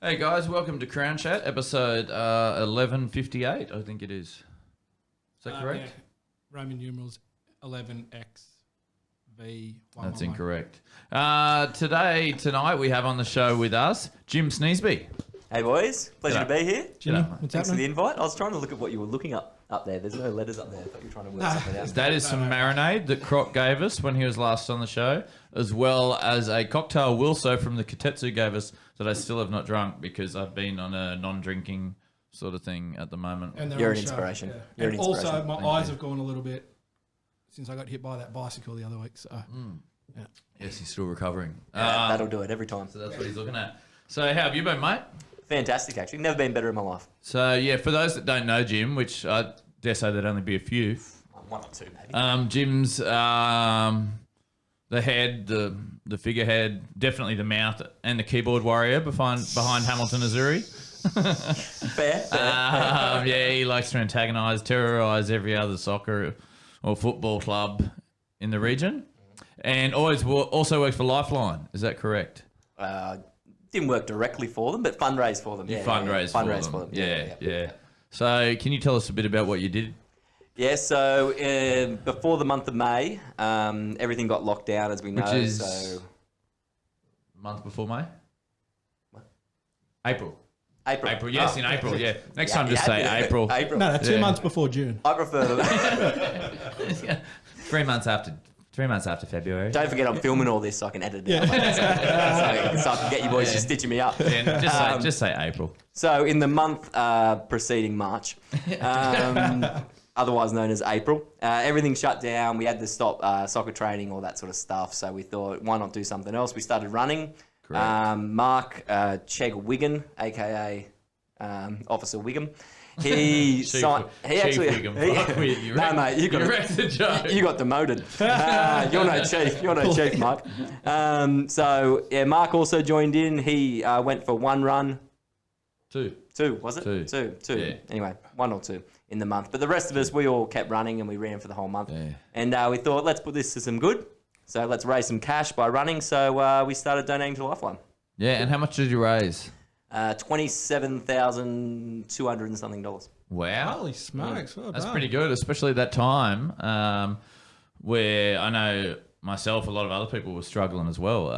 Hey guys, welcome to Crown Chat, episode 1158, I think it is. Is that correct? Yeah. Roman numerals 11XV111. That's incorrect. Tonight we have on the show with us Jim Sneezby. Hey boys, pleasure to be here. Jimmy, G'day. what's Thanks for the happening? invite. I was trying to look at what you were looking up there. There's no letters up there. I thought you were trying to work something out. That is some marinade that Croc gave us when he was last on the show, as well as a cocktail Wilso from the Katetsu gave us that I still have not drunk because I've been on a non-drinking sort of thing at the moment. And they're You're on an show, inspiration. yeah. You're And an inspiration. also, my Thank eyes you. have gone a little bit since I got hit by that bicycle the other week. So, yeah. Yes, he's still recovering. That'll do it every time. So that's what he's looking at. So how have you been, mate? Fantastic, actually. Never been better in my life. So yeah, for those that don't know Jim, which I dare say there'd only be a few, One or two, maybe. Jim's the head, the figurehead, definitely the mouth, and the keyboard warrior behind Hamilton Azzuri. Fair. Yeah, he likes to antagonise, terrorise every other soccer or football club in the region, and also works for Lifeline. Is that correct? Didn't work directly for them, but fundraise for them. You Yeah, fundraise for them. Yeah. So can you tell us a bit about what you did? Yeah, so before the month of May, everything got locked down, as we know. Which is so month before May? What? April. April. Yes, Oh. in April, yeah. Next Yeah, time just say yeah. April. April. No, 2 Yeah. months before June. I prefer them. 3 months after. 3 months after February. Don't forget I'm filming all this so I can edit it out. So I can get you boys just stitching me up. Yeah, just say April. So in the month preceding March, otherwise known as April, everything shut down. We had to stop soccer training, all that sort of stuff. So we thought, why not do something else? We started running. Correct. Mark Chegg Wigan, aka Officer Wiggum, he signed. He actually. You mate, you got wrecked the joke. you got demoted. You're no chief. You're no chief, Mark. So yeah, Mark also joined in. He went for one run. Two. Two, was it? Two. Two. Yeah. Anyway, 1 or 2 in the month. But the rest of us, we all kept running and we ran for the whole month. Yeah. And we thought, let's put this to some good. So let's raise some cash by running. So we started donating to Lifeline. Yeah, and how much did you raise? $27,200 and something. Wow. Holy smokes. Well That's done. pretty good, especially at that time where I know myself, a lot of other people were struggling as well.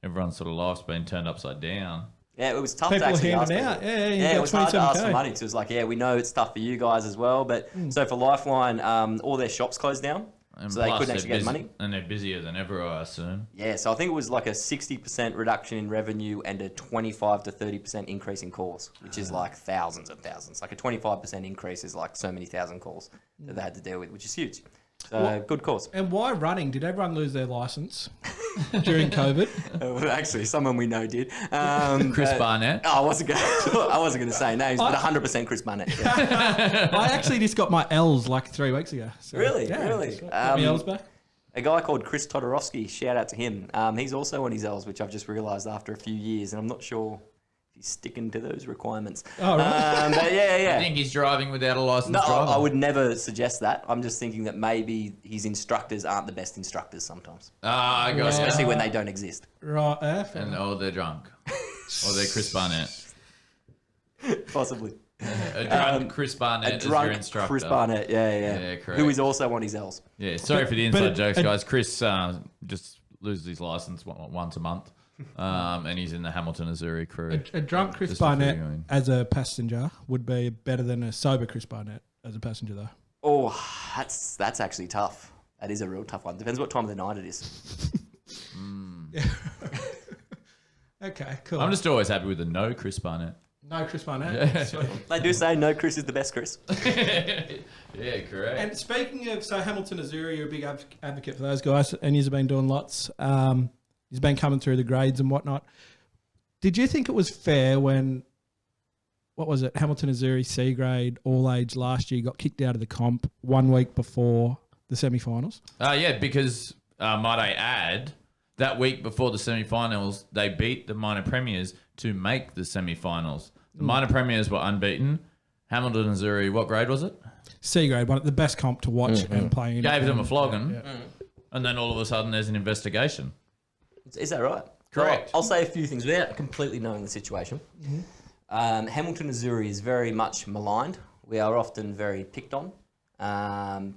Everyone's sort of life's been turned upside down. Yeah, it was tough People to actually ask handing out. people. Yeah, you Yeah, got it was hard to ask for 27K. money. So it was like, yeah, we know it's tough for you guys as well. But so for Lifeline, all their shops closed down. And So they plus couldn't actually they're get money? And they're busier than ever, I assume. Yeah, so I think it was like a 60% reduction in revenue and a 25 to 30% increase in calls, which is like thousands and thousands. Like a 25% increase is like so many thousand calls that they had to deal with, which is huge. So good cause. And why running? Did everyone lose their license during COVID? Well, actually, someone we know did. Chris Barnett. I wasn't going to say names, but 100% Chris Barnett. Yeah. I actually just got my L's like 3 weeks ago. So, Really? Yeah, Really? got my L's back. A guy called Chris Todorowski, shout out to him. He's also on his L's, which I've just realised after a few years, and I'm not sure if he's sticking to those requirements. Oh, right. But yeah. I think he's driving without a license. No, driver. I would never suggest that. I'm just thinking that maybe his instructors aren't the best instructors sometimes, I got especially when they don't exist. Right. And they're drunk. Or they're Chris Barnett. Possibly. A drunk Chris Barnett A is your drunk instructor. Chris Barnett, yeah. Yeah, correct. Who is also on his L's. Yeah, sorry for the But inside it- jokes, guys. Chris just loses his license once a month, and he's in the Hamilton Azzuri crew. A drunk Chris Just a Barnett feeling. as a passenger would be better than a sober Chris Barnett as a passenger, though. Oh, that's actually tough. That is a real tough one. Depends what time of the night it is. Okay, cool. I'm just always happy with the no Chris Barnett. No Chris Barnett. Sweet. They do say no Chris is the best Chris. Yeah, correct. And speaking of, so Hamilton Azzuri, you're a big advocate for those guys, and you've been doing lots. He's been coming through the grades and whatnot. Did you think it was fair when, what was it, Hamilton Azzuri C grade all age last year got kicked out of the comp 1 week before the semi-finals? Yeah, because might I add, that week before the semi-finals, they beat the minor premiers to make the semi-finals. The minor premiers were unbeaten. Hamilton Azzuri, what grade was it? C grade, one of the best comp to watch and play in. Gave them a flogging, Yeah. and then all of a sudden there's an investigation. Is that right? Correct. I'll say a few things without completely knowing the situation. Hamilton Azzuri is very much maligned. We are often very picked on.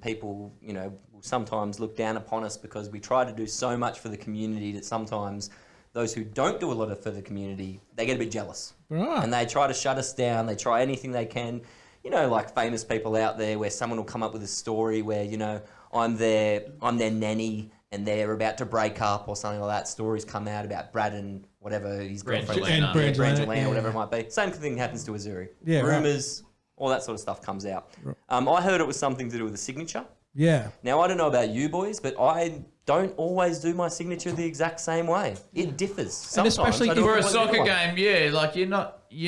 People, will sometimes look down upon us because we try to do so much for the community that sometimes those who don't do a lot for the community, they get a bit jealous. Right. And they try to shut us down. They try anything they can. Like famous people out there where someone will come up with a story where, I'm their nanny and they're about to break up or something like that. Stories come out about Brad and whatever his girlfriend, Brangelina, whatever it might be. Same thing happens to Azzuri. Yeah, Rumours, all that sort of stuff comes out. Right. I heard it was something to do with the signature. Yeah. Now, I don't know about you boys, but I don't always do my signature the exact same way. It differs. Sometimes especially I do For a always do soccer one. game, yeah, like you're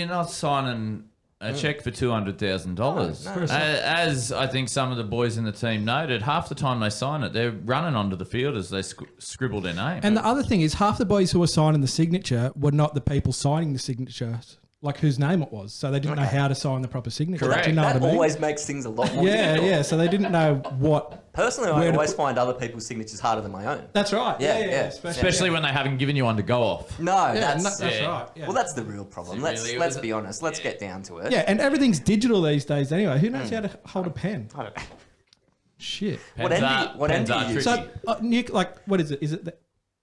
not signing a check for $200,000. No. As I think some of the boys in the team noted, half the time they sign it, they're running onto the field as they scribble their name. And the other thing is, half the boys who were signing the signature were not the people signing the signature, like whose name it was. So they didn't know how to sign the proper signature. Correct. Do you know That what I mean? always makes things a lot more difficult. Yeah. So they didn't know what. Personally, Where I to always put- find other people's signatures harder than my own. That's right. Yeah, Yeah. yeah. Especially when they haven't given you one to go off. No, That's that's... Yeah. right. Yeah. Well, that's the real problem. Is it really? Let's be honest. Let's get down to it. Yeah, and everything's digital these days anyway. Who knows how to hold a pen? I don't know. Shit. What end do you use? So, what is it? Is it the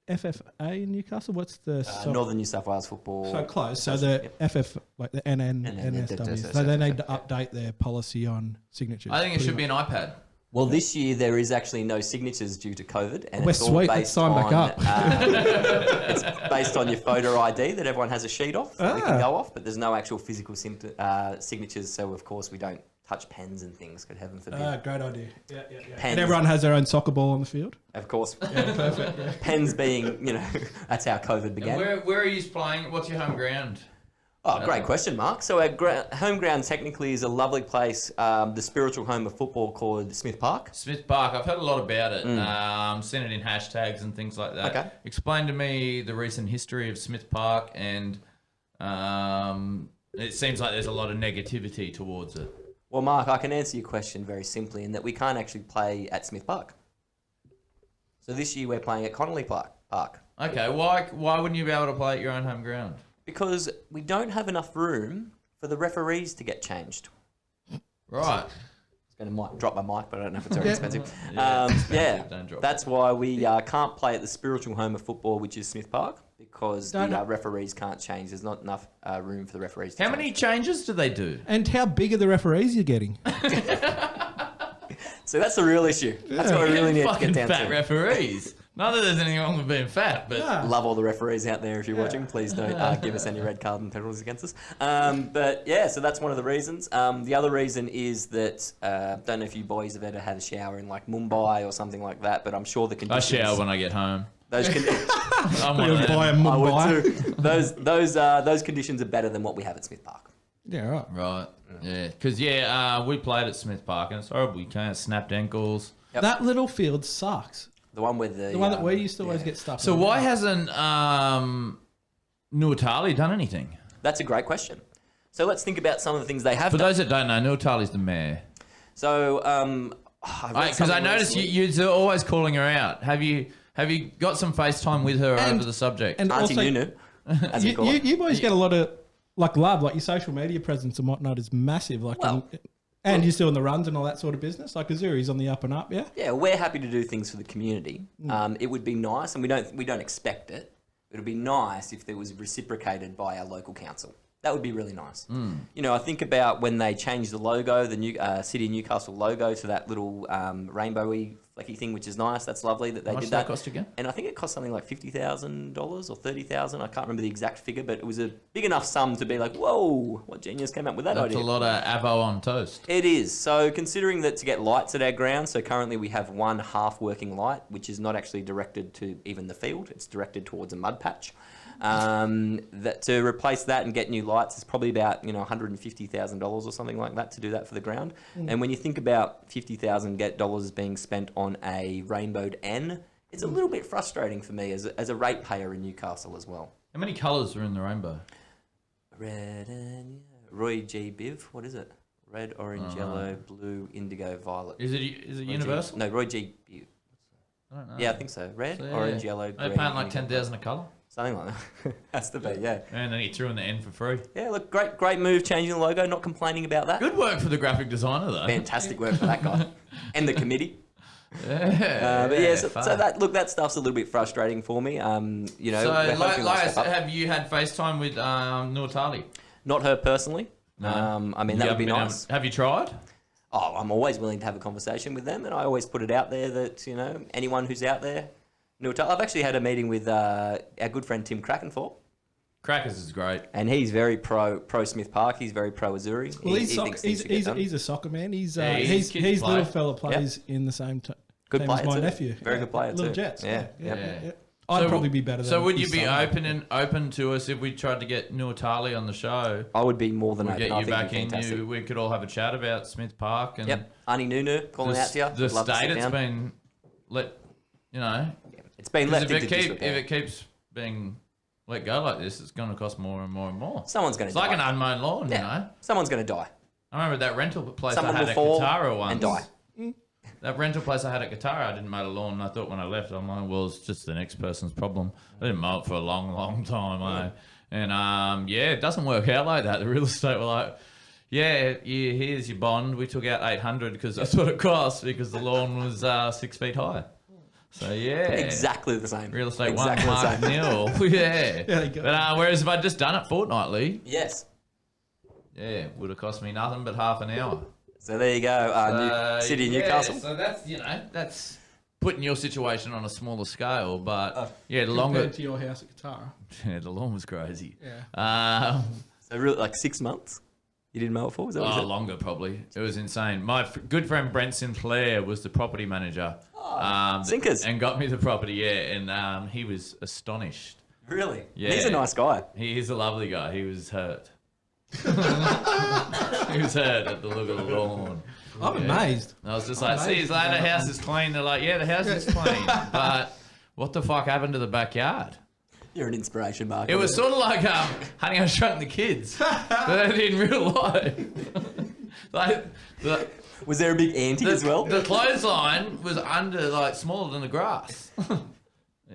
FFA in Newcastle? What's the Northern New South Wales Football. so close? So the FF, like the NN, NN, NSW. So they need to update their policy on signatures. I think it should be an iPad. Well, this year there is actually no signatures due to COVID, and We're it's all sweet. Let's based sign on. back up. It's based on your photo ID that everyone has a sheet of that we Ah. can go off, but there's no actual physical signatures. So of course we don't touch pens and things. Good heaven forbid. Great idea. Yeah. Pens. And everyone has their own soccer ball on the field. Of course, Yeah, perfect. Yeah. pens being that's how COVID And began. where are you playing? What's your home ground? Oh, great question, Mark. So our home ground technically is a lovely place, the spiritual home of football called Smith Park. Smith Park. I've heard a lot about it. Seen it in hashtags and things like that. Okay. Explain to me the recent history of Smith Park, and it seems like there's a lot of negativity towards it. Well, Mark, I can answer your question very simply in that we can't actually play at Smith Park. So this year we're playing at Connolly Park. Okay, why wouldn't you be able to play at your own home ground? Because we don't have enough room for the referees to get changed. Right. I was going to drop my mic, but I don't know if it's very expensive. Yeah. Don't drop That's why we can't play at the spiritual home of football, which is Smith Park, because the referees can't change. There's not enough room for the referees to How change. many changes do they do? And how big are the referees you're getting? So that's the real issue. That's what we really need to Fucking get down fat to. referees. Not that there's anything wrong with being fat, but Love all the referees out there if you're watching. Please don't give us any red card and penalties against us. But yeah, so that's one of the reasons. The other reason is that, don't know if you boys have ever had a shower in like Mumbai or something like that, but I'm sure the I conditions... shower when I get home. Those I'm one of them. Buy a I would Mumbai. too. Those conditions are better than what we have at Smith Park. Yeah, right. Right. Yeah. Because, we played at Smith Park and it's horrible. You can't snapped ankles. Yep. That little field sucks. The one with The one that we used to always get stuff. So in. why hasn't Nuatali done anything? That's a great question. So let's think about some of the things they have For done. those that don't know, Nuatali's the mayor. So, Because I noticed you're always calling her out. Have you got some FaceTime with her And- over the subject? and Auntie also, Nunu, as we call it. you boys get a lot of love, like your social media presence and whatnot is massive. Well- And you're still in the runs and all that sort of business. Like Azzuri's on the up and up, yeah. Yeah, we're happy to do things for the community. It would be nice, and we don't expect it. It would be nice if there was reciprocated by our local council. That would be really nice. I think about when they changed the logo, the new City of Newcastle logo, to that little rainbowy flecky thing, which is nice. That's lovely that they How much did did that that. cost again? And I think it cost something like $50,000 or $30,000. I can't remember the exact figure, but it was a big enough sum to be like, whoa, what genius came up with that That's idea? a lot of avo on toast. It is. So considering that to get lights at our ground, so currently we have one half working light, which is not actually directed to even the field. It's directed towards a mud patch. That to replace that and get new lights is probably about $150,000 or something like that to do that for the ground. And when you think about $50,000 being spent on a rainbowed N, it's a little bit frustrating for me as a ratepayer in Newcastle as well. How many colours are in the rainbow? Red and Roy G. Biv, what is it? Red, orange, yellow, blue, indigo, violet. Is it universal? No, Roy G. Biv. I don't know. Yeah, I think so. Red, So, orange, yellow, They green. paying like indigo, 10,000 a colour. Something like that. Has to be, yeah. And then he threw in the end for free. Yeah, look, great move changing the logo. Not complaining about that. Good work for the graphic designer, though. Fantastic work for that guy and the committee. Yeah. But yeah, so that stuff's a little bit frustrating for me. You know, So, we're hoping they'll step up. have you had FaceTime with Nuatali? Not her personally. No. I mean, that would be nice. Have you tried? Oh, I'm always willing to have a conversation with them, and I always put it out there that, you know, anyone who's out there, I've actually had a meeting with our good friend Tim Krakenthorpe. Crackers is great. And he's very pro Smith Park. He's very pro Azzuri. Well, he's a soccer man. His little fella plays in the same team as my nephew. Very good player Little too. Jets. Yeah. I'd probably be better than So would you his be son. open to us if we tried to get Nuatali on the show? I would be more than We'll open. get I you think back it'd be fantastic. in. We could all have a chat about Smith Park and Ani Nunu calling out to you. the Love to state sit it's down. been let, you know. It's been 'cause left if into disrepair. it keeps being let go like this, it's going to cost more and more and more. Someone's going It's to die. like an unmown lawn, you know. Someone's going to die. I remember that rental place Someone I had will at fall Katara once. and die. That rental place I had at Katara, I didn't mow the lawn, and I thought when I left, I'm like, well, it's just the next person's problem. I didn't mow it for a long, long time, And it doesn't work out like that. The real estate were like, here's your bond. We took out $800 because that's what it cost because the lawn was 6 feet high. So Exactly the same. real estate Exactly one the mark same. nil. Yeah. There you go. But whereas if I'd just done it fortnightly, Yes. would have cost me nothing but half an hour. So there you go. City of Newcastle. So that's that's putting your situation on a smaller scale, but the longer Compared to your house at Katara. the lawn was crazy. Yeah. So really, like 6 months. You didn't mow it for? Was that what you said? Longer probably. It was insane. My good friend Brent Sinclair was the property manager. Sinkers. And got me the property. And he was astonished. Really? Yeah. He's a nice guy. He is a lovely guy. He was hurt. He was hurt at the look of the lawn. I'm amazed. And I was just like, see, the house is clean. They're like, the house is clean. But what the fuck happened to the backyard? You're an inspiration, Mark. It was sort of like Honey, I Shrunk the Kids, but in real life. Was there a big ante as well? The clothesline was smaller than the grass. And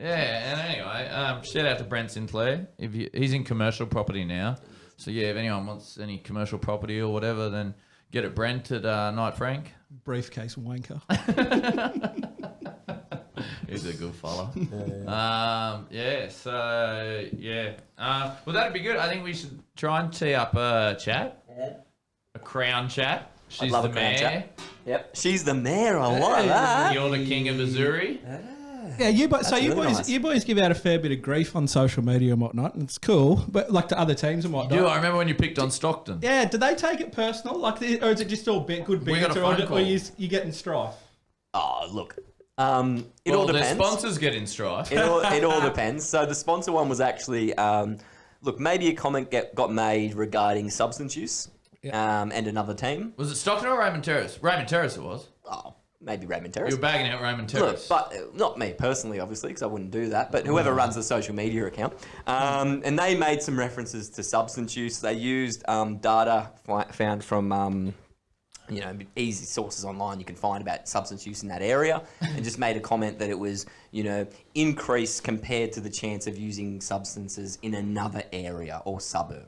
anyway, shout out to Brent Sinclair. He's in commercial property now. So if anyone wants any commercial property or whatever, then get it Brent at Knight Frank. Briefcase wanker. He's a good fella. Well, that'd be good. I think we should try and tee up a chat. A crown chat. She's love the a crown mayor. chat. Yep. She's the mayor. I like that. You're the king of Azzuri. Yeah, you boys nice. you boys give out a fair bit of grief on social media and whatnot, and it's cool. But like to other teams and whatnot. I remember when you picked on Stockton. Yeah, do they take it personal? Or is it just all good We got a banter, phone call. or you get in strife? Oh, look. It all The depends. sponsors get in strife. It all depends. So the sponsor one was actually, maybe a comment got made regarding substance use and another team. Was it Stockton or Raymond Terrace? Raymond Terrace it was. Oh, maybe Raymond You Terrace. were bagging out Raymond Look, Terrace. but not me personally, obviously, because I wouldn't do that, but whoever runs the social media account. And they made some references to substance use. They used data found from, easy sources online you can find about substance use in that area, and just made a comment that it was, increased compared to the chance of using substances in another area or suburb,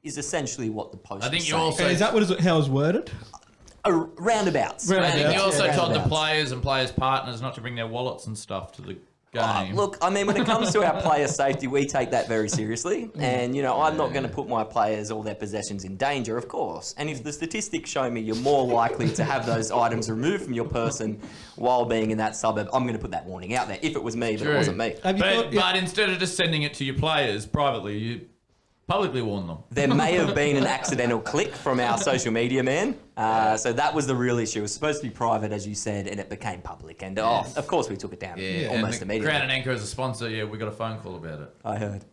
is essentially what the post I think was you saying. also- Is that how it's worded? Roundabouts. I think you also told the Roundabouts. players and players' partners not to bring their wallets and stuff to the game. Look, I mean, when it comes to our player safety, we take that very seriously. And, I'm not going to put my players or their possessions in danger, of course. And if the statistics show me you're more likely to have those items removed from your person while being in that suburb, I'm going to put that warning out there. If it was me, but True. it wasn't me. Have you thought, But instead of just sending it to your players privately, you publicly warn them. There may have been an accidental click from our social media man. So that was the real issue. It was supposed to be private, as you said, and it became public. And, of course, we took it down almost and immediately. Crown and Anchor as a sponsor, we got a phone call about it. I heard.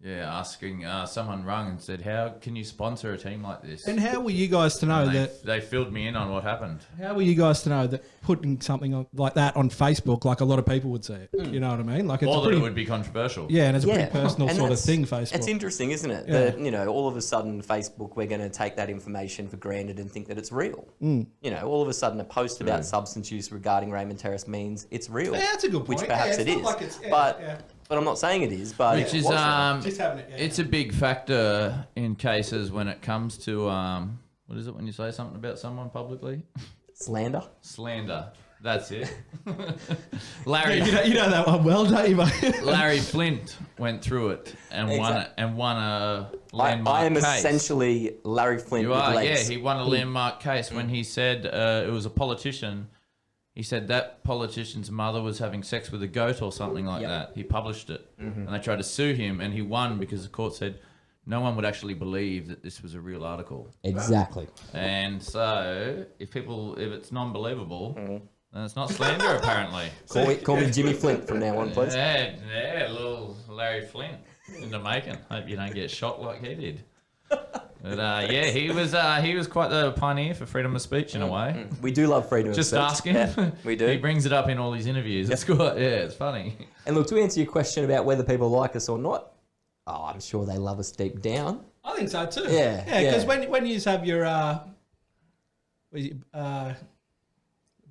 Yeah, asking, someone rung and said, how can you sponsor a team like this? and how were you guys to know And that? they filled me in on what happened. How were you guys to know that putting something like that on Facebook, like a lot of people would see it? You know what I mean? Like it's Or a that pretty, it would be controversial. and it's a pretty personal And sort of that's- thing. Facebook. It's interesting, isn't it? Yeah. That, all of a sudden, Facebook, we're going to take that information for granted and think that it's real. All of a sudden, a post about substance use regarding Raymond Terrace means it's real. Yeah, that's a good point. Which perhaps it's it not is. like it's- But But I'm not saying it is. But Which it is wasn't. Just having it. Yeah. it's a big factor in cases when it comes to what is it when you say something about someone publicly? Slander. Slander. That's it. Larry You know that one well, don't you, mate? Larry Flint went through it and won a landmark I am case. essentially Larry Flint You with are, legs. yeah. He won a landmark case when he said it was a politician. He said that politician's mother was having sex with a goat or something like that. He published it, and they tried to sue him, and he won because the court said no one would actually believe that this was a real article. Exactly. And so, if it's non-believable, then it's not slander apparently. Call me Jimmy Flint from now on, please. Yeah, little Larry Flint in the making. Hope you don't get shot like he did. But yeah, he was quite the pioneer for freedom of speech in a way. We do love freedom Just of ask speech. him. Yeah, we do. He brings it up in all his interviews. It's good. Yeah, it's funny. And look, to answer your question about whether people like us or not, I'm sure they love us deep down. I think so too. Yeah, Because yeah. when you have your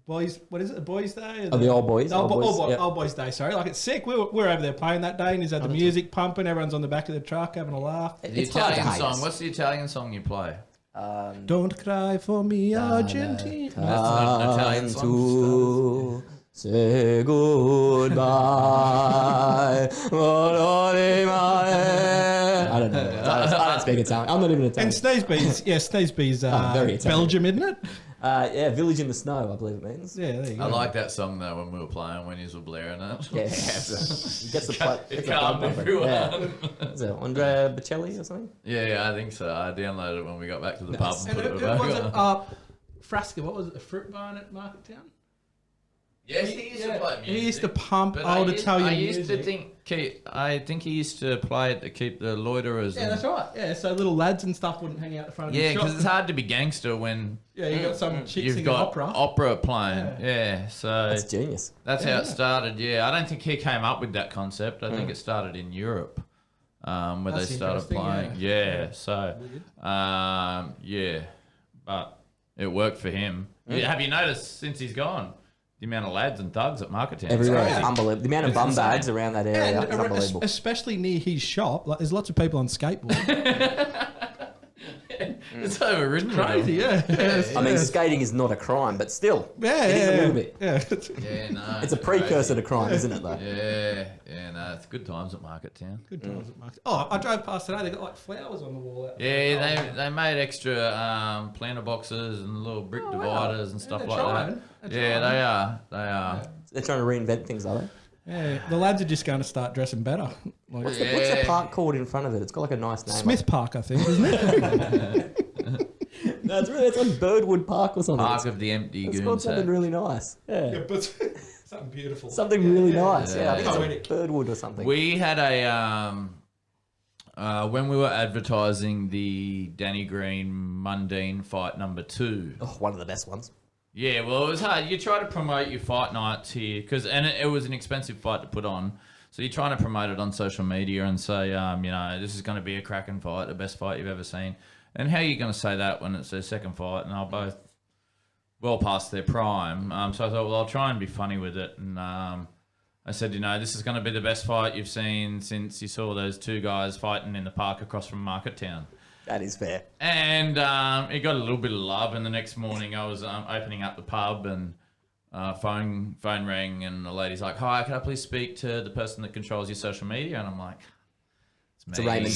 boys, what is it? The boys' day? Oh, the old boys. Old yeah. boys' day. Sorry, like it's sick. We were over there playing that day, and he's had the music pumping. Everyone's on the back of the truck having a laugh. The It's hard to Italian hate song. us. What's the Italian song you play? Don't cry for me, Argentina. That's not an Italian song. To say goodbye. I don't know. I don't speak Italian. I'm not even Italian. And Sneezby's very Italian. Belgium, isn't it? Yeah, Village in the Snow, I believe it means. Yeah, there you go. I like that song though when we were playing when you were blaring it. Yeah, he gets the plug. It calmed everyone. Yeah. Is it Andrea Bocelli or something? Yeah, I think so. I downloaded it when we got back to the pub and And put it who back was it? on. Frasca, what was it? A fruit barn at Marketown? Yes, he used to play music. He used to pump But old Italian I used music. to think. I think he used to play it to keep the loiterers. Yeah, and- that's right. Yeah, so little lads and stuff wouldn't hang out the front of Yeah, the shop. because it's hard to be gangster when Yeah, you got some chicks you've singing got opera. playing. Yeah, so That's genius. that's how it started. Yeah, I don't think he came up with that concept. I think it started in Europe, where That's they started interesting, playing. Yeah, so yeah, but it worked for him. Yeah, have you noticed since he's gone? The amount of lads and thugs at Marketown. Everywhere. It's crazy. Unbelievable. The amount of It's bum insane. bags around that area is unbelievable. Especially near his shop. Like, there's lots of people on skateboards. It's overridden. Crazy, yeah. I mean, skating is not a crime, but still, Yeah, it is yeah, a little bit. Yeah. Yeah, no. It's a precursor to crime, isn't it, though? Yeah, no. It's good times at Marketown. Good times at Marketown. Oh, I drove past today. They got like flowers on the wall out there. Yeah, they made extra planter boxes and little brick dividers and stuff they're like trying. that. They're Yeah, trying. they are. They're trying to reinvent things, are they? Yeah, the lads are just going to start dressing better. Like, What's the park called in front of it? It's got like a nice name. Smith Park, I think, isn't it? No, it's like Birdwood Park or something. Park of the Empty It's Goon got something Sack. really nice. Yeah. but something beautiful. Something really nice. Yeah, I think Yeah. it's like Birdwood or something. We had a when we were advertising the Danny Green Mundine fight number 2. Oh, one of the best ones. Yeah, well, it was hard. You try to promote your fight nights here and it was an expensive fight to put on. So you're trying to promote it on social media and say, this is going to be a cracking fight, the best fight you've ever seen. And how are you going to say that when it's their second fight and they're both well past their prime? So I thought, well, I'll try and be funny with it. And I said, this is going to be the best fight you've seen since you saw those two guys fighting in the park across from Marketown. That is fair. And it got a little bit of love. And the next morning I was opening up the pub and phone rang and the lady's like, hi, can I please speak to the person that controls your social media? And I'm like, It's Raymond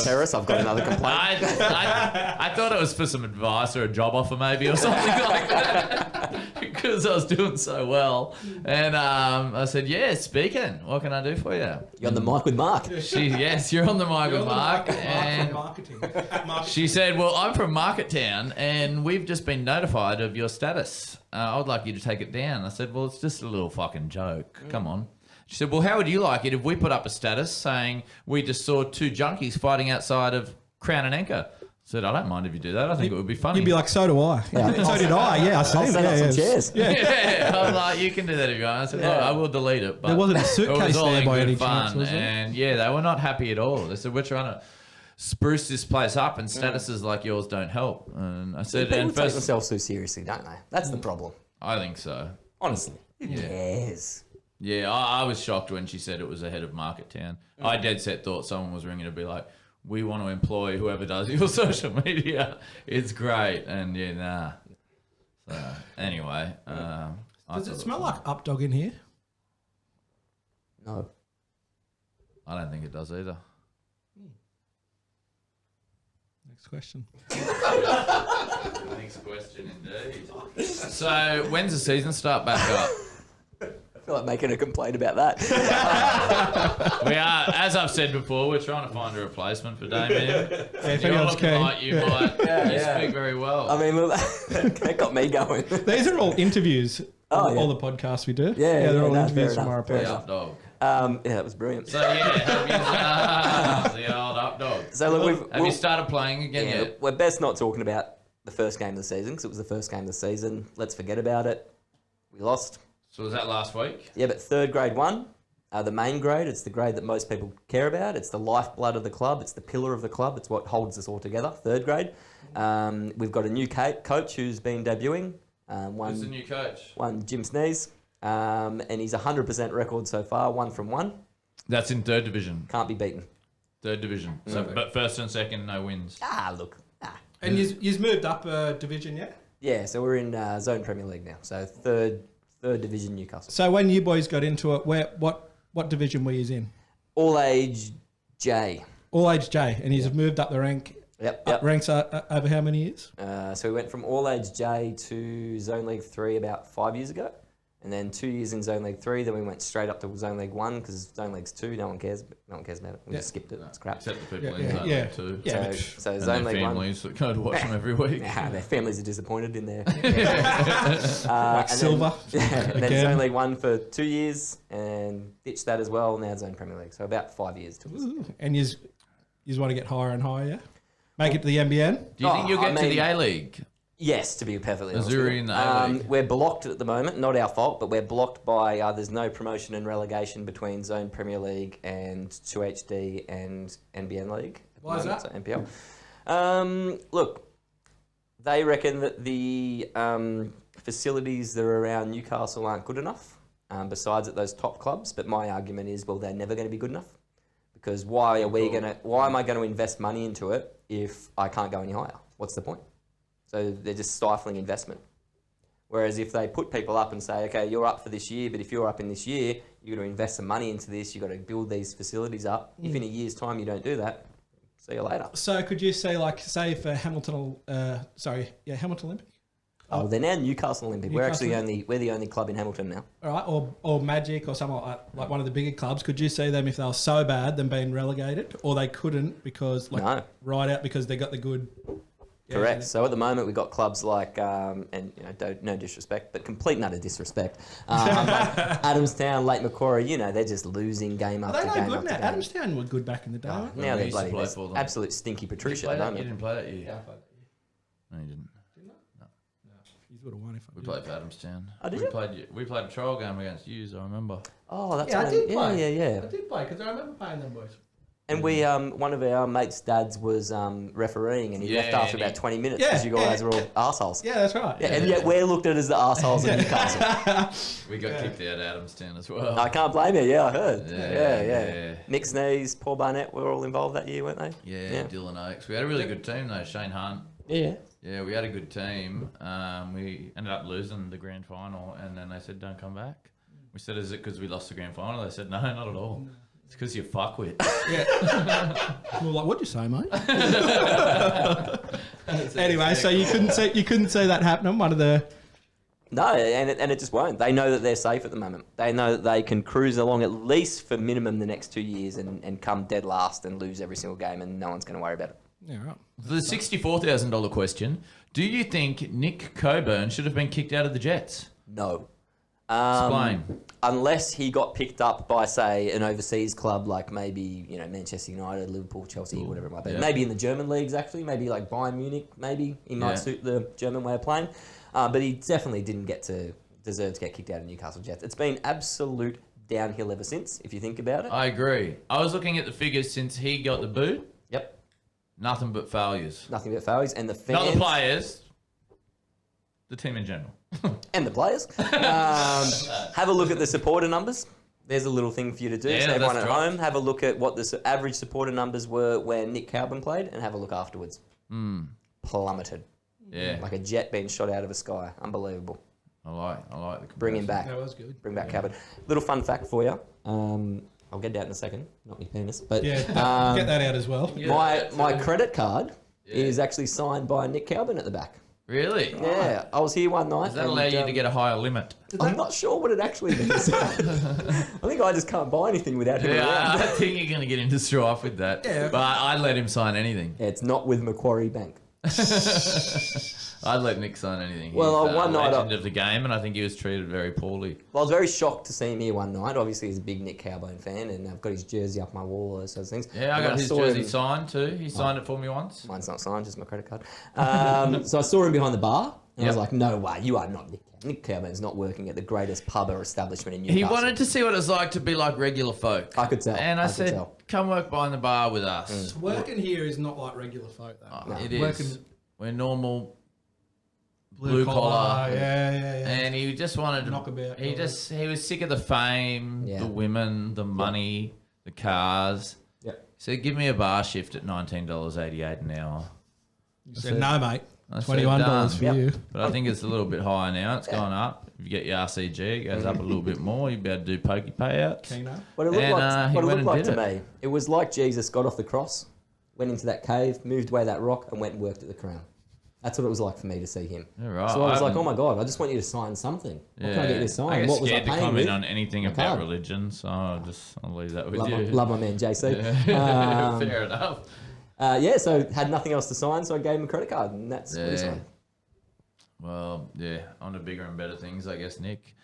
Terrace. I've got another complaint. I thought it was for some advice or a job offer maybe or something like that because I was doing so well. And I said, yeah, speaking. What can I do for you? You're on the mic with Mark. Yes, you're on the mic with Mark. And marketing. she said, well, I'm from Marketown and we've just been notified of your status. I would like you to take it down. I said, well, it's just a little fucking joke. Come on. She said, well, how would you like it if we put up a status saying we just saw two junkies fighting outside of Crown and Anchor? I said, I don't mind if you do that. I think it would be funny. You'd be like, so do I. Yeah. So did I. Yeah, I I'll see. set up some chairs. Yeah. yeah, I was like, you can do that if you want. I said, look, I will delete it. But There wasn't a it suitcase was all there in by good any fun. chance, was there? And yeah, they were not happy at all. They said, we're trying to spruce this place up and statuses like yours don't help. And I said, People and take first, themselves too seriously, don't they? That's the problem. I think so. Honestly. Who cares? Yeah, I was shocked when she said it was ahead of Market Town. I dead set thought someone was ringing to be like, we want to employ whoever does your social media. It's great. And yeah, nah. So anyway. Does it smell like Updog in here? No. I don't think it does either. Next question. Next question indeed. So when's the season start back up? I feel like making a complaint about that. We are, as I've said before, we're trying to find a replacement for Damien. If You're anyone's looking keen. like you might. You speak very well. I mean, look, that got me going. These are all interviews. All the podcasts we do. They're all interviews from our the opponents. up dog. Yeah, that was brilliant. So yeah, the old up dog. So look, Have you started playing again yeah, yet? we're best not talking about the first game of the season because it was the first game of the season. Let's forget about it. We lost. So was that last week? Yeah, but third grade one, the main grade, it's the grade that most people care about. It's the lifeblood of the club. It's the pillar of the club. It's what holds us all together. Third grade. We've got a new coach who's been debuting. Who's the new coach? One, Jim Sneezby. And he's 100% record so far, 1 from 1. That's in third division. Can't be beaten. Third division. So, but first and second, no wins. Look. And you've moved up a division yet? Yeah, so we're in Zone Premier League now. So third division Newcastle. So when you boys got into it, what division were you in? All age J. All age J, and you've moved up the rank. Yep. Up ranks over how many years? So we went from All Age J to Zone League 3 about 5 years ago. And then 2 years in Zone League 3, then we went straight up to Zone League 1 because Zone League's 2, no one cares about it. We just skipped it. It's crap. Except the people Yeah, in Zone yeah, League too. yeah. So And Zone their League 1. families that go to watch them every week. Their families are disappointed in their... Like and Silver. and then Again. Zone League 1 for 2 years and ditched that as well. Now Zone Premier League. So about 5 years. And you want to get higher and higher, yeah? Make it to the NBN? Do you think you'll get to the A-League? Yes, to be perfectly honest. Azzuri in the A-League. We're blocked at the moment, not our fault, but we're blocked by there's no promotion and relegation between Zone Premier League and 2HD and NBN League. Why is that? So NPL. Look, they reckon that the facilities that are around Newcastle aren't good enough, besides at those top clubs, but my argument is, well, they're never going to be good enough. Because why am I going to invest money into it if I can't go any higher? What's the point? So they're just stifling investment. Whereas if they put people up and say, okay, you're up for this year, but if you're up in this year, you've got to invest some money into this, you've got to build these facilities up. If in a year's time you don't do that, see you later. So could you say, say for Hamilton Olympic? Oh, they're now Newcastle Olympic. Newcastle. We're the only club in Hamilton now. All right, or Magic or something like one of the bigger clubs. Could you see them if they were so bad than being relegated, or they couldn't because No. right out because they got the good? Correct. So at the moment we've got clubs like, no disrespect, but complete and utter disrespect. Like Adamstown, Lake Macquarie, they're just losing game Are after they game no good after now? game. Adamstown were good back in the day. weren't they? Now We they're used to bloody play for them. absolute stinky You Patricia at the moment. didn't play that year. Yeah, I played that year. No, you didn't. You would have won if I We did. played for Adamstown. Oh, did we played a trial game against yous, I remember. Oh, that's Yeah, I when- did play. Yeah. I did play because I remember playing them boys. And we, one of our mates' dads was refereeing, and he left Yeah, after and about he- 20 minutes Yeah, because you guys were all arseholes. Yeah, that's right. Yeah, and yet we're looked at as the arseholes in Newcastle. We got kicked out of Adamstown as well. I can't blame you. Yeah, I heard. Yeah, Yeah. Nick Sneeze, Paul Barnett were all involved that year, weren't they? Yeah, Dylan Oakes. We had a really good team though. Shane Hunt. Yeah. Yeah, we had a good team. We ended up losing the grand final, and then they said, "Don't come back." We said, "Is it because we lost the grand final?" They said, "No, not at all. It's because you fuckwit." Yeah. We were like, what'd you say, mate? Anyway, so you couldn't see that happening. One of the No, and it just won't. They know that they're safe at the moment. They know that they can cruise along at least for minimum the next 2 years and come dead last and lose every single game, and no one's going to worry about it. yeah, right. The $64,000 question: do you think Nick Coburn should have been kicked out of the Jets? No. Explain. Unless he got picked up by, say, an overseas club like maybe, Manchester United, Liverpool, Chelsea, whatever it might be. Yeah. Maybe in the German leagues, actually. Maybe like Bayern Munich, maybe. He might Yeah. suit the German way of playing. But he definitely didn't deserve to get kicked out of Newcastle Jets. It's been absolute downhill ever since, if you think about it. I agree. I was looking at the figures since he got the boot. Yep. Nothing but failures. Nothing but failures. And the fans... Not the players. the team in general. And the players. Have a look at the supporter numbers. There's a little thing for you to do. Yeah, So everyone that's at dropped. home, have a look at what the average supporter numbers were when Nick Cowburn played, and have a look afterwards. Plummeted. Yeah, Like a jet being shot out of the sky. Unbelievable. I like the Bring him comparison. back. That was good. Bring back Cowburn. Little fun fact for you. I'll get that in a second. Not my penis. But Yeah, get that out as well. my credit card is actually signed by Nick Cowburn at the back. Really? Yeah. I was here one night. Does that allow you to get a higher limit? I'm not sure what it actually means. I think I just can't buy anything without him Yeah, around. I think you're going to get into strife with that. Yeah. But I'd let him sign anything. Yeah, it's not with Macquarie Bank. I'd let Nick sign anything. Well, He's one a night legend of the game, and I think he was treated very poorly. Well, I was very shocked to see him here one night. Obviously, he's a big Nick Cowburn fan, and I've got his jersey up my wall, those sorts of things. Yeah, I And got his saw jersey him- signed too. He signed it for me once. Mine's not signed, just my credit card. So I saw him behind the bar, and I was like, no way, you are not Nick Cowburn. Nick Cowburn's not working at the greatest pub or establishment in Newcastle. He wanted to see what it's like to be like regular folk. I could tell. And I could said, tell. come work behind the bar with us. Working here is not like regular folk, though. Oh, It is. Working We're normal blue collar. Yeah. And he just wanted to Knockabout he guys. was sick of the fame, Yeah. the women, the money, the cars. Yep. So give me a bar shift at $19.88 an hour. You said, no, mate. I said, $21 done. for Yep. you. But I think it's a little bit higher now. It's gone up. If you get your RCG, it goes up a little bit more. You'll be able to do pokey payouts. Keno. What it looked And, like, he what it went looked and like to did me, it was like Jesus got off the cross, went into that cave, moved away that rock, and went and worked at the Crown. That's what it was like for me to see him. Yeah, right. So I was like, haven't- oh my God, I just want you to sign something. What can I get you to I sign? get What was I scared to paying comment with? on anything I about can't. religion, so I'll leave that with Love, you. love my man JC. Fair enough. So had nothing else to sign, so I gave him a credit card, and that's what he Yeah. signed. Well, yeah, on to bigger and better things, I guess, Nick.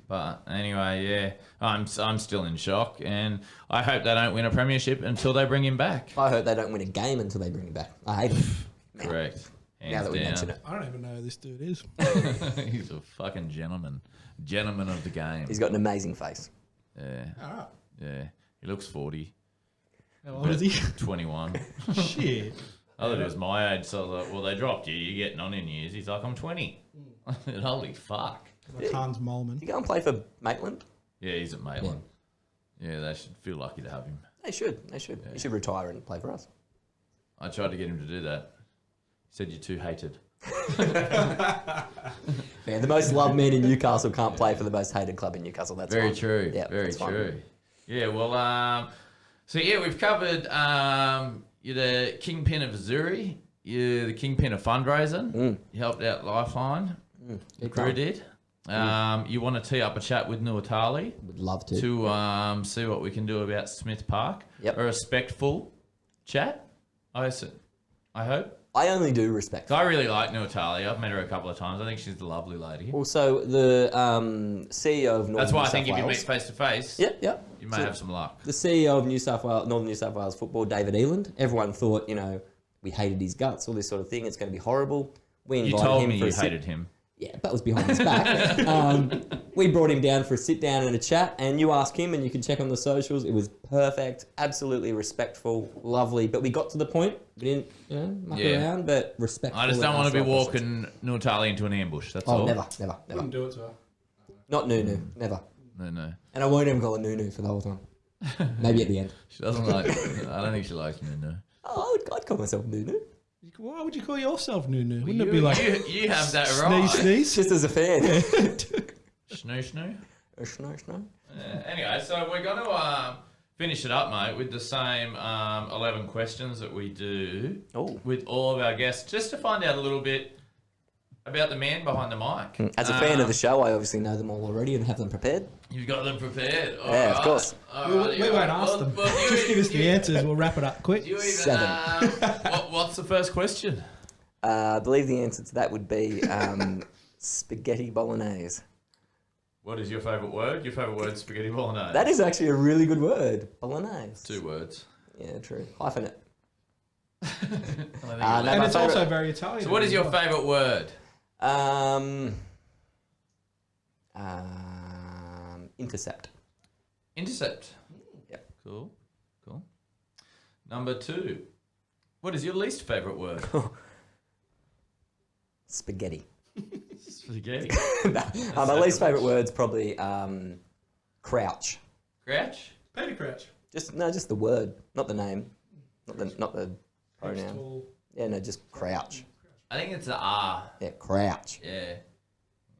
But anyway, yeah, I'm still in shock, and I hope they don't win a premiership until they bring him back. I hope they don't win a game until they bring him back. I hate him. Correct. Now Hands that we down. mention it. I don't even know who this dude is. He's a fucking gentleman of the game. He's got an amazing face. Yeah, All right. yeah. He looks 40. How old is he? 21. Shit. I thought he was my age, so I was like, well, they dropped you. You're getting on in years. He's like, I'm 20. I said, holy fuck. Like Hans Molman. Did he go and play for Maitland? Yeah, he's at Maitland. Yeah, they should feel lucky to have him. They should. They should. He should retire and play for us. I tried to get him to do that. He said, you're too hated. Yeah, the most loved man in Newcastle can't play for the most hated club in Newcastle. That's Very fine. true. Yeah, Very that's fine. true. Yeah, well, so yeah, we've covered you're the kingpin of Azzuri. You're the kingpin of fundraising. You helped out Lifeline. The Keep crew going. did. You want to tee up a chat with Nuatali Would love to. to see what we can do about Smith Park. Yep. A respectful chat, I hope. I only do respect. I really like Nuatali. I've met her a couple of times. I think she's a lovely lady. Also, the CEO of Northern That's why New I think South if you meet Wales. face to face, Yep. you may So have some luck. The CEO of Northern New South Wales Football, David Eland. Everyone thought, we hated his guts, all this sort of thing. It's going to be horrible. We You invited told him me for you a sit- hated him. Yeah, that was behind his back. We brought him down for a sit down and a chat, and you ask him, and you can check on the socials. It was perfect, absolutely respectful, lovely. But we got to the point. We didn't, muck Yeah. around, but respectful. I just and don't want to be asked our walking Nuatali into an ambush. That's questions. all. Oh, never. Wouldn't do it to her. Not Nunu, never. No. And I won't even call her Nunu for the whole time. Maybe at the end. She doesn't like. I don't think she likes me. No. Oh, I'd call myself Nunu. Why would you call yourself Nunu? Wouldn't it be like you have that right? sneeze? Just as a fan. Snoo snoo. Snoo. Anyway, so we're going to finish it up, mate, with the same 11 questions that we do Oh. with all of our guests, just to find out a little bit about the man behind the mic. As a fan of the show, I obviously know them all already and have them prepared. You've got them prepared. All Yeah, of right. course. All We right, won't ask them. well, Just give us the answers. We'll wrap it up quick. Do you even, 7. what's the first question? I believe the answer to that would be spaghetti bolognese. What is your favourite word? Your favourite word is spaghetti bolognese. That is actually a really good word. Bolognese. 2 words. Yeah, true. Hyphen it. I think no, you're And my it's also favourite- very Italian. So what is as your well. favourite word? Intercept. Intercept. Yep. Cool. Number 2. What is your least favourite word? Spaghetti. Spaghetti. My least favourite word's probably crouch. Crouch? Peter Crouch. Just the word, not the name, not the pronoun. Tall. Yeah, no, just crouch. I think it's the R. Yeah, crouch. Yeah.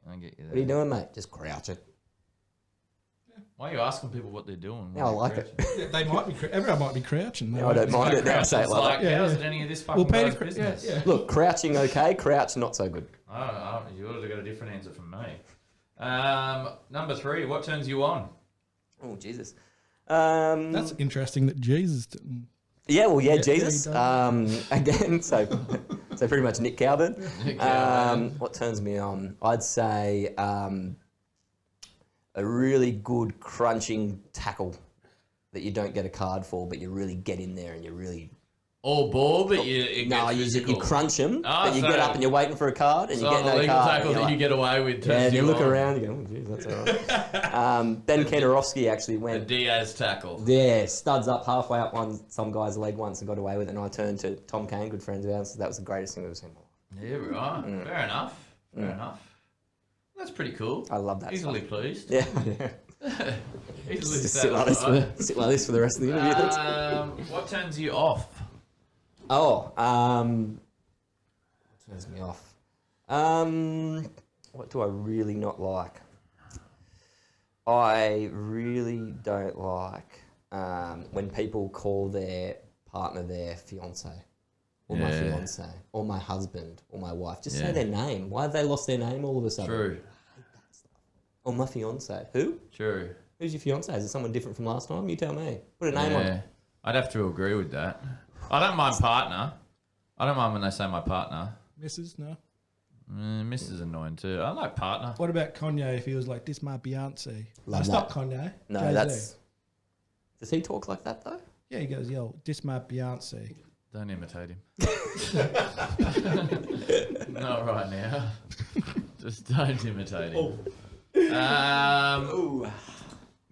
I get you there. What are you doing, mate? Just crouching. Why are you asking people what they're doing? Yeah, I like it. Yeah, they might be. Everyone might be crouching. Yeah, I don't mind it now. I say it like that. How's it any of this fucking guy's business? Yeah. Look, crouching okay, crouch not so good. Oh, you would have got a different answer from me. Number 3, what turns you on? Oh, Jesus. That's interesting that Jesus didn't. Yeah, well, Yeah, Jesus. Again, so pretty much Nick Cowburn. Nick Cowburn. What turns me on? I'd say a really good crunching tackle that you don't get a card for, but you really get in there and you really... All ball, but it No, gets you physical. crunch them, Oh, but you so- get up and you're waiting for a card and So you get the no legal card. tackle and that you're you like- get away with turns Yeah, and you look on. around, you go, oh, geez, that's all right. Ben Kenderowski actually The went... Diaz tackle. Yeah, studs up halfway up some guy's leg once and got away with it. And I turned to Tom Kane, good friends of ours. That was the greatest thing I've ever seen. Yeah, right. Fair enough. Fair enough. That's pretty cool. I love that Easily stuff. pleased. Yeah. Easily Just sit like this for the rest of the interview. Thanks. What turns you off? What turns me off? What do I really not like? I really don't like when people call their partner their fiance, or my Yeah. fiance, or my husband, or my wife. Just Yeah. say their name. Why have they lost their name all of a sudden? True. Or my fiance. Who? True. Who's your fiance? Is it someone different from last time? You tell me. Put a name on it. I'd have to agree with that. I don't mind partner. I don't mind when they say my partner. Mrs. No. Miss is annoying too. I like partner. What about Kanye if he was like, this my Beyonce? Love That's that. not Kanye. No, Jay-Z. that's... Does he talk like that though? Yeah, he goes, yo, this my Beyonce. Don't imitate him. Not right now. Just don't imitate him.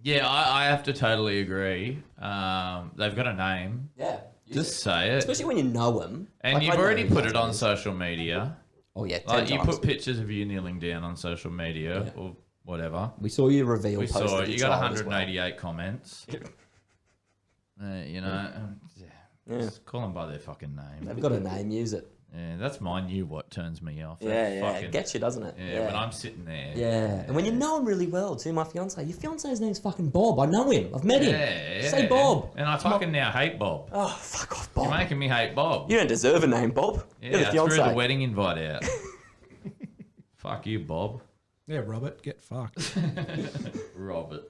Yeah, I have to totally agree. They've got a name. Yeah. Just say it. Especially when you know him. And Like, you've I know already who put he it on is. social media. Oh yeah, 10 Like you times. put pictures of you kneeling down on social media or whatever. We saw you reveal. We post saw of it. your You got child as well. 188 comments. You know, Yeah. just call them by their fucking name. They've got a name. Use it. Yeah, that's my new what turns me off. That Yeah, yeah. fucking- It gets you, doesn't it? yeah, when I'm sitting there. Yeah. And when you know him really well too, my fiance. Your fiance's name's fucking Bob. I know him. I've met him. Yeah, Say Bob. And I fucking now hate Bob. Oh, fuck off, You're Bob. making me hate Bob. You don't deserve a name, Bob. You're the Yeah, I threw fiance. the wedding invite out. Fuck you, Bob. Yeah, Robert, get fucked. Robert.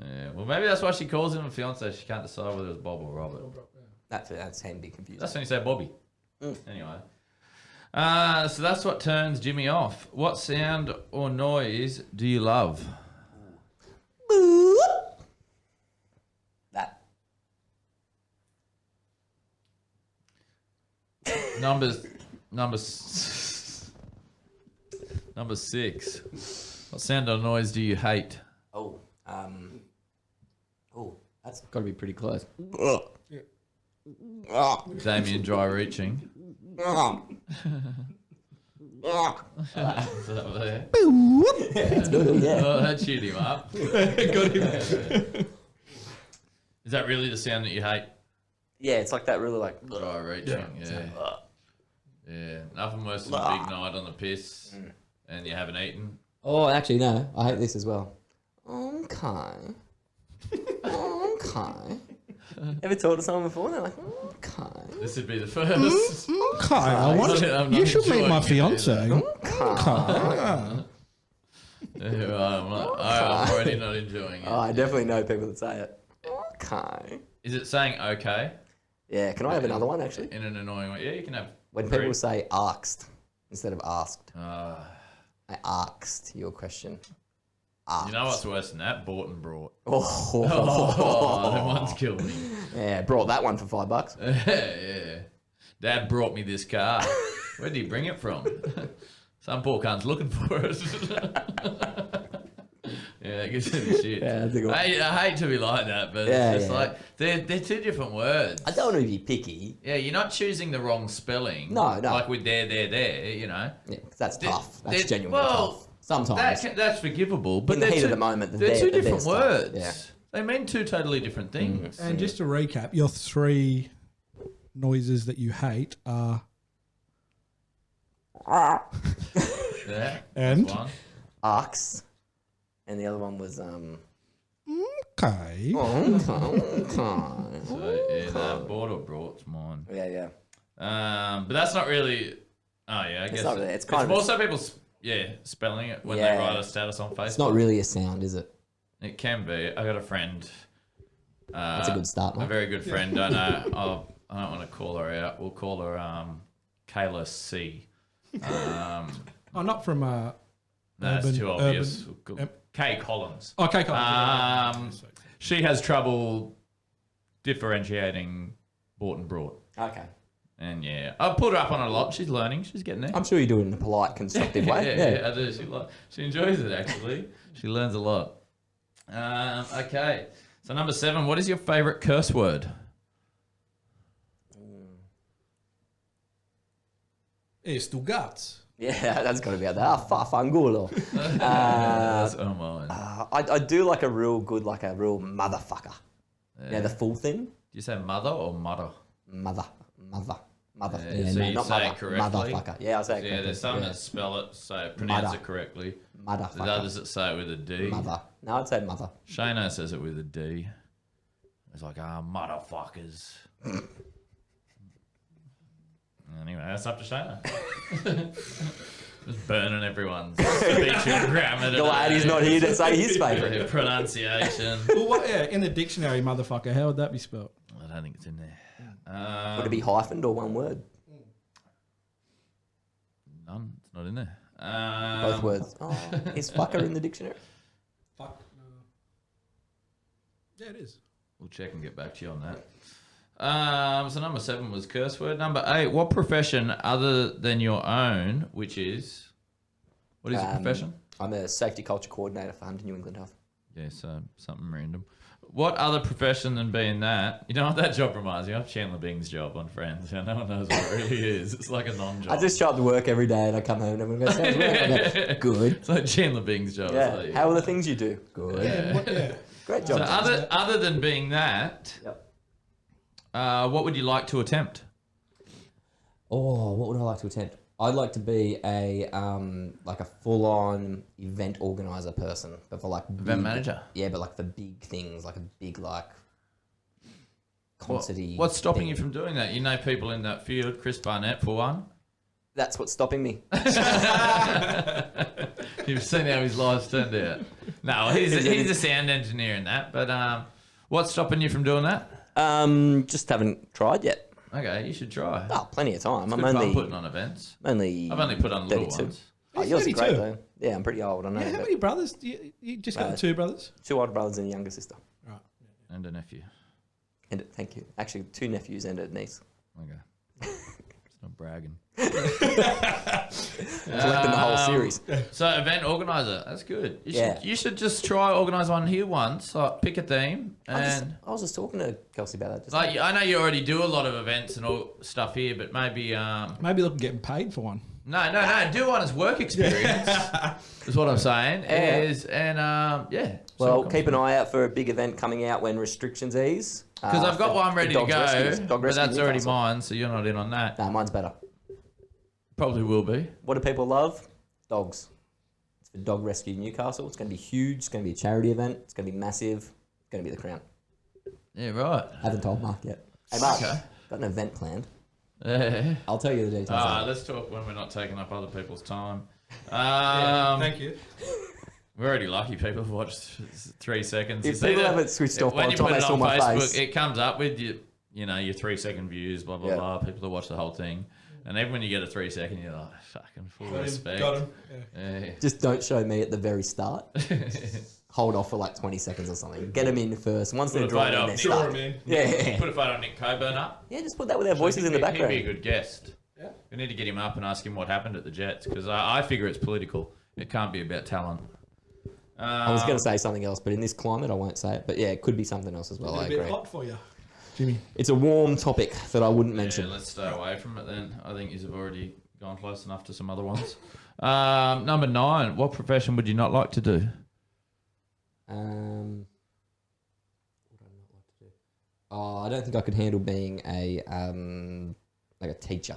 Yeah, well, maybe that's why she calls him a fiance. She can't decide whether it's Bob or Robert. That's handy confusing. That's when you say Bobby. Mm. Anyway. So that's what turns Jimmy off. What sound or noise do you love? That. Number 6. What sound or noise do you hate? Oh. That's got to be pretty close. Damien dry reaching. Is that there? It's good, yeah. Oh, that cheered him up. Is that really the sound that you hate? Yeah, it's like that really like... Dry reaching, yeah. Yeah, nothing worse than a big night on the piss and you haven't eaten. Oh, actually, no. I hate this as well. Okay. Okay. Ever talked to someone before? They're like, okay. This would be the first. Okay, I want I'm not you should meet my enjoying it fiance. either. Okay. Yeah, I'm already not enjoying it. Oh, I definitely know people that say it. Okay. Is it saying okay Yeah, can I have another one, actually? in an annoying way? Yeah, you can have. When three. people say asked instead of asked. Ah. I asked your question. You know what's worse than that? Bought and brought. Oh, Oh, that one's killed me. yeah, brought that one for $5. Yeah. Dad brought me this car. Where did he bring it from? Some poor cunt's looking for it. Yeah, it gives you the shit. Yeah, I think I hate to be like that, but Yeah, it's just yeah. like they're two different words. I don't want to be picky. Yeah, you're not choosing the wrong spelling. No. Like with there, you know. Yeah, 'cause that's tough. they're- That's genuinely tough. Sometimes. That's forgivable, but In the they're heat two, of the moment, they're two the different stuff. words. Yeah. They mean two totally different things. And just to recap, your 3 noises that you hate are Yeah, And? that's one. Arcs. And the other one was okay. So yeah, bought or brought's mine. yeah. But that's not really. Oh yeah, I guess not really- it's kind of more a- so people spelling it when Yeah. they write a status on Facebook. It's not really a sound, is it? It can be. I got a friend. That's a good start, A mate. very good friend. I know. I don't want to call her out. We'll call her Kayla C. Oh, not from That's Urban- too obvious. urban- Kay Collins. okay, cool. She has trouble differentiating bought and brought. Okay. And yeah, I've put her up on it a lot. She's learning. She's getting there. I'm sure you do it in a polite, constructive way. Yeah, I do. She enjoys it actually. She learns a lot. Okay, so number 7. What is your favourite curse word? It's still guts. Yeah, that's got to be out there. Fangulo. That's mine. I do like a real good, like a real motherfucker. Yeah, the full thing. Do you say mother or mother? Mother. Yeah, so you not say it mother. correctly? Motherfucker. Yeah, I say it correctly. Yeah, there's some that spell it, pronounce Mother. it correctly. There's Motherfucker. others that say it with a D. Mother. No, I'd say mother. Shano says it with a D. It's like, motherfuckers. Anyway, that's up to Shano. Just burning everyone's speech and grammar today. Glad he's not here to say his favourite. Yeah, pronunciation. Well, what, in the dictionary, motherfucker, how would that be spelled? I don't think it's in there. Would it be hyphened or one word? None. It's not in there. Both words. Oh, is fucker in the dictionary? Fuck. Yeah, it is. We'll check and get back to you on that. So number 7 was curse word. Number 8, what profession other than your own, what is your profession? I'm a safety culture coordinator for Hunter New England Health. Yeah, so something random. What other profession than being that? You know what that job reminds me of? Chandler Bing's job on Friends. Yeah, no one knows what it really is. It's like a non-job. I just show up to work every day and I come home and everyone goes, "How's work?" I go, good. It's like Chandler Bing's job. Yeah. It's like, How are the things you do? Good. Yeah. Great so job. James. other than being that, Yep. what would you like to attempt? Oh, what would I like to attempt? I'd like to be a like a full-on event organizer person, but for like Event manager? Yeah, but like for big things, like a big like concerty. What's stopping thing. you from doing that? You know people in that field, Chris Barnett for one. That's what's stopping me. You've seen how his life's turned out. No, he's a sound engineer in that. But what's stopping you from doing that? Just haven't tried yet. Okay, you should try. Oh, plenty of time. It's I'm good fun only putting on events. I've only put on little 32. ones. Oh, He's yours are great 32. though. Yeah, I'm pretty old. I know. Yeah, how but many brothers? You just got 2 brothers? 2 older brothers and a younger sister. Right. And a nephew. And thank you. Actually, 2 nephews and a niece. Okay. It's not bragging. Collecting the whole series. So event organizer, that's good. Yeah. You should just try organize one here once. Like pick a theme and I was just talking to Kelsey about that. Just like I know you already do a lot of events and all stuff here, but maybe Maybe look at getting paid for one. no, do one as work experience. Is what I'm saying. Yeah. Yeah. well, keep an eye out for a big event coming out when restrictions ease. Because I've got one ready to go, Dog but rescue that's already Newcastle. mine, so you're not in on that. Nah, mine's better. Probably will be. What do people love? Dogs. It's for Dog Rescue Newcastle. It's going to be huge. It's going to be a charity event. It's going to be massive. It's going to be the crown. Yeah, right. Haven't told Mark yet. Hey, Mark, Okay. got an event planned. Yeah. I'll tell you the details. later. Let's talk when we're not taking up other people's time. Thank you. We're already lucky people have watched 3 seconds. If You see people that- haven't switched off by when the you time put they it saw on my Facebook, face. it comes up with your 3-second views, blah blah Yeah. blah. People that watch the whole thing, and even when you get a 3-second, you're like, fucking full respect. Got him. Yeah. Just don't show me at the very start. Hold off for like 20 seconds or something. Get them in first. Once they're Put a drawn photo in, of they're Nick. Sure, stuck. man. Yeah. Put a photo of Nick Coburn up. Yeah, just put that with their voices in the He'd be background. a good guest. Yeah. We need to get him up and ask him what happened at the Jets because I figure it's political. It can't be about talent. I was going to say something else, but in this climate, I won't say it. But yeah, it could be something else as well. I a bit agree. hot for you, Jimmy. It's a warm topic that I wouldn't mention. Yeah, let's stay away from it then. I think you've already gone close enough to some other ones. Number 9. What profession would you not like to do? What would I not like to do? Oh, I don't think I could handle being a like a teacher.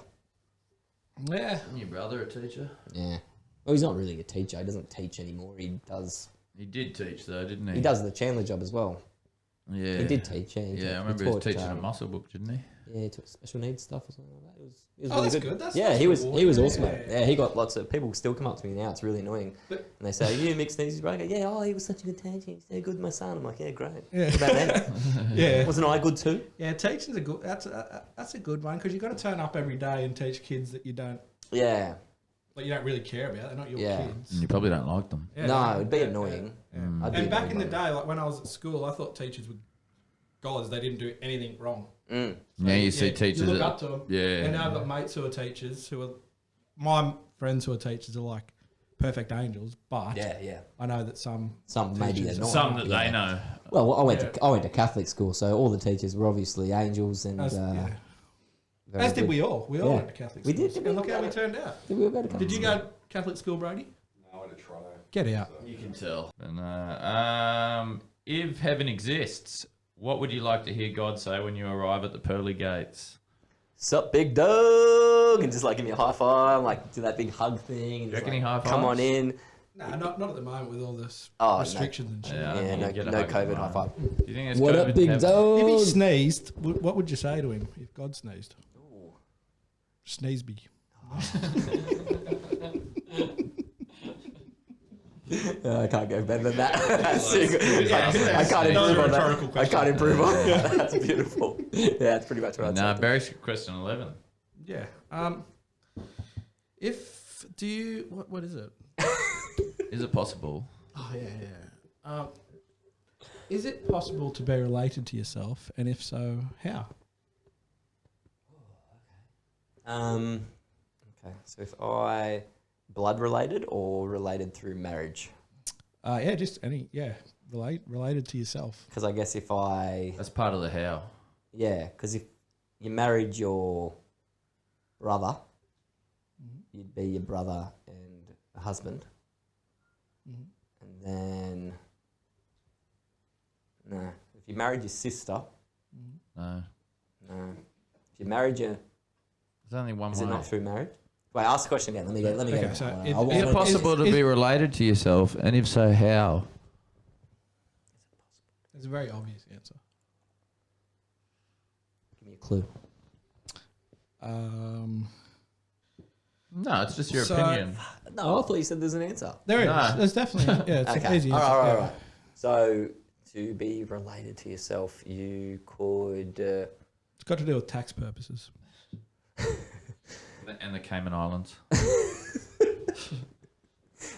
Yeah. Isn't your brother a teacher? Yeah. Well, he's not really a teacher. He doesn't teach anymore. He does. He did teach though, didn't he? He does the Chandler job as well. Yeah. He did teach. Yeah. Yeah, I remember he was teaching a muscle book, didn't he? Yeah, he taught special needs stuff or something like that. It was Oh, really that's good. good. Yeah, he was awesome. Yeah. Yeah, he got lots of people still come up to me now. It's really annoying, But- and they say, "You Mick Sneezy's brother?" Yeah. Oh, he was such a good teacher. He's so good with my son. I'm like, yeah, great. Yeah. What about that? Yeah. Wasn't I good too? Yeah, teaching's a good. That's a good one because you got to turn up every day and teach kids that you don't Yeah. really care about. They're not your Yeah. kids. And you probably don't like them. Yeah. No, it'd be Yeah, annoying. yeah. I'd be And back in the annoyed. day, like when I was at school, I thought teachers were gods. They didn't do anything wrong. Now you see teachers. You look that- up to them. Yeah. And now I've got mates who are teachers who are my friends who are teachers are like perfect angels, but Yeah. I know that some Maybe teachers- they're not. Some that Yeah. they know. Well, I went to Catholic school, so all the teachers were obviously angels and. As, very as did good. we all. We all Yeah. went to Catholic We school. did, And we look how all we did. turned out. Did we all go to Did you go to Catholic school, Brady? No, I went to Toronto. Get out. You can tell. And, if heaven exists, what would you like to hear God say when you arrive at the pearly gates? Sup, big dog, and just like give me a high five, like do that big hug thing, and just, reckon he like, high come on fives? in. No, not at the moment with all this Oh, restrictions and shit. Yeah. Yeah, you no get a no hug COVID at high the five. Do you think there's What COVID up, in big heaven? dog? If he sneezed, what would you say to him if God sneezed? Sneezby. I can't go better than that. That's too good. Yeah. I can't That was improve a on rhetorical that. I can't improve on that. That's beautiful. Yeah, that's pretty much what I'd Nah, say. Barry's question 11. Yeah. What is it? Is it possible? Oh yeah. Is it possible to be related to yourself, and if so, how? Okay, so if I blood related or related through marriage? Just any related to yourself. Because I guess if I That's part of the how. because if you married your brother, you'd be your brother and a husband, and then no, if you married your sister, No. no, if you married your, There's only one is way. it not through marriage? Wait, ask the question again. Let me get. Okay, it. so I if- want- Is it Is- possible to is- be related to yourself? And if so, how? It's a very obvious answer. Give me a clue. No, it's just your So- opinion. No, I thought you said there's an answer. There it No. is. There's definitely it's an Okay. easy All answer. right, all right, yeah. all right. So to be related to yourself, you could. It's got to do with tax purposes. And the Cayman Islands.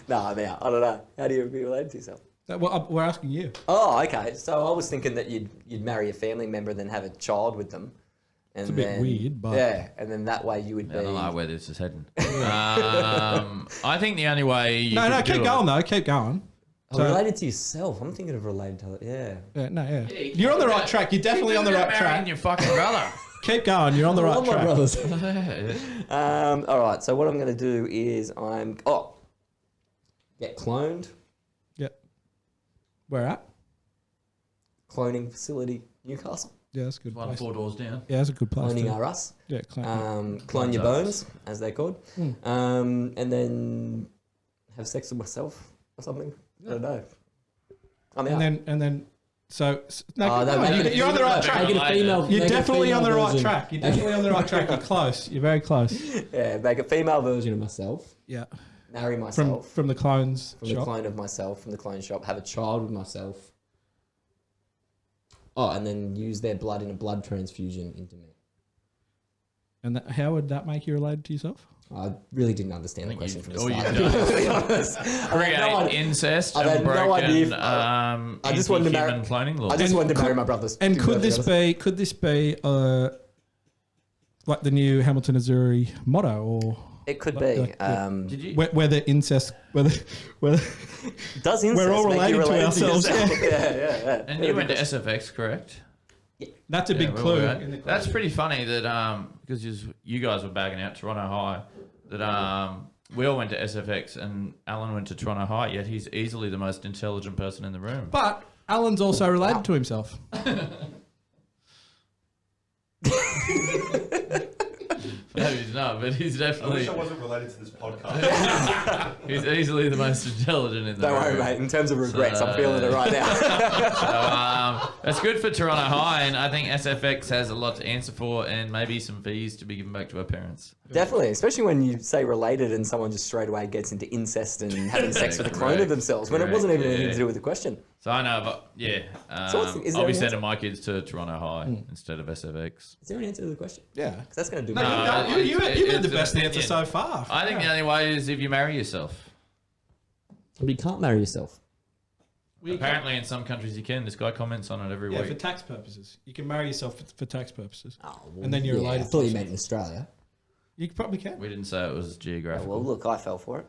No, I'm out. I don't know. How do you be related to yourself? Well, we're asking you. Oh, okay. So I was thinking that you'd marry a family member and then have a child with them. And It's a bit then, weird, but- yeah, and then that way you would I don't know be. where this is heading. I think the only way you No, could do keep it- going though. Keep going. So- Related to yourself. I'm thinking of related to yeah. Yeah. You're on the right track. You're definitely on the right Marrying track. your fucking brother. Keep going. You're on the I right love my track. brothers. Yeah. All right. So what I'm going to do is get cloned. Yeah. Where at? Cloning facility, Newcastle. Yeah, that's a good One place. 4 doors down. Yeah, that's a good place. Cloning to- are us. Yeah, Clone your us. bones, as they're called. Hmm. And then have sex with myself or something. I don't know. I'm out. and then so no, Oh, no, make it a you're on the right female- track. make it a female- You're make a definitely on the female right version. track. You're definitely on the right track. You're close. You're very close. Yeah, make a female version of myself. Yeah. Marry From myself. from the clones From the shop. clone of myself, from the clone shop, have a child with myself. Oh, and then use their blood in a blood transfusion into me. And how would that make you related to yourself? I really didn't understand the I question think from the you've start. to be honest. Create no idea. incest I had and no broken idea if- I just wanted to marry- anti-human cloning laws. I just wanted to marry my brothers. And to could be this honest. be like the new Hamilton Azzuri motto, or It could be. Did you? Whether incest, whether Does incest we're all make you related to related ourselves. yourself? yeah. And you went to SFX, correct? that's a big Yeah, clue. well, in the that's question. pretty funny that because you guys were bagging out Toronto High, that we all went to SFX and Alan went to Toronto High. Yet he's easily the most intelligent person in the room. But Alan's also related to himself. No, he's not, but he's I definitely wish I wasn't related to this podcast. he's easily the most intelligent in the Don't room. worry, mate. In terms of regrets, I'm feeling it right now. So, that's good for Toronto High, and I think SFX has a lot to answer for, and maybe some fees to be given back to our parents. Definitely, especially when you say related and someone just straight away gets into incest and having sex with a clone of Correct. themselves when it Correct, wasn't even yeah. anything to do with the question. So I know, but yeah, So is there I'll be an sending answer? my kids to Toronto High instead of SFX. Is there an answer to the question? Yeah. Because that's going to do No, me. you've had the it's best an answer opinion. so far. I think the only way is if you marry yourself. But you can't marry yourself. Apparently, in some countries you can. This guy comments on it every Yeah, for week. tax purposes. You can marry yourself for tax purposes. Oh, well, And then you're related I thought to you meant in Australia. You probably can. We didn't say it was Oh, geographical. well, look, I fell for it.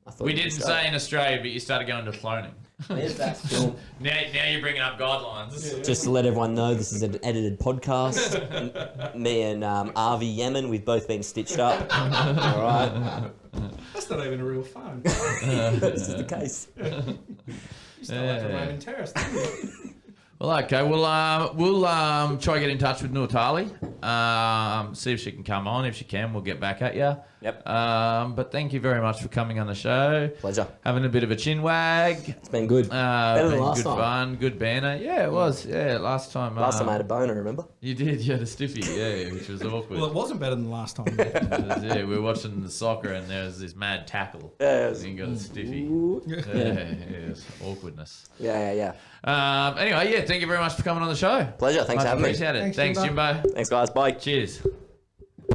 I thought We you didn't meant say in Australia, but you started going to cloning. There's that film. Now you're bringing up guidelines. Just to let everyone know, this is an edited podcast. Me and Avi Yemen, we've both been stitched up. All right. That's not even a real phone. This is the case. You still like the Roman terrorist, didn't you? Well, okay. We'll try to get in touch with Nurtali. See if she can come on. If she can, we'll get back at you. Yep. But thank you very much for coming on the show. Pleasure. Having a bit of a chin wag. It's been good. Better than Been last good time. fun, good banner. Yeah, it was. Yeah, last time. Last time I had a boner, remember? You did. You had a stiffy. Yeah, which was awkward. Well, it wasn't better than last time. Yeah, we were watching the soccer and there was this mad tackle. Yeah, it was- And you got a stiffy. Ooh. Yeah, awkwardness. Yeah. Anyway, yeah, thank you very much for coming on the show. Pleasure. Thanks Much for having me. appreciate it. Thanks, Thanks, Jimbo. Jimbo. Thanks, guys. Bye. Cheers.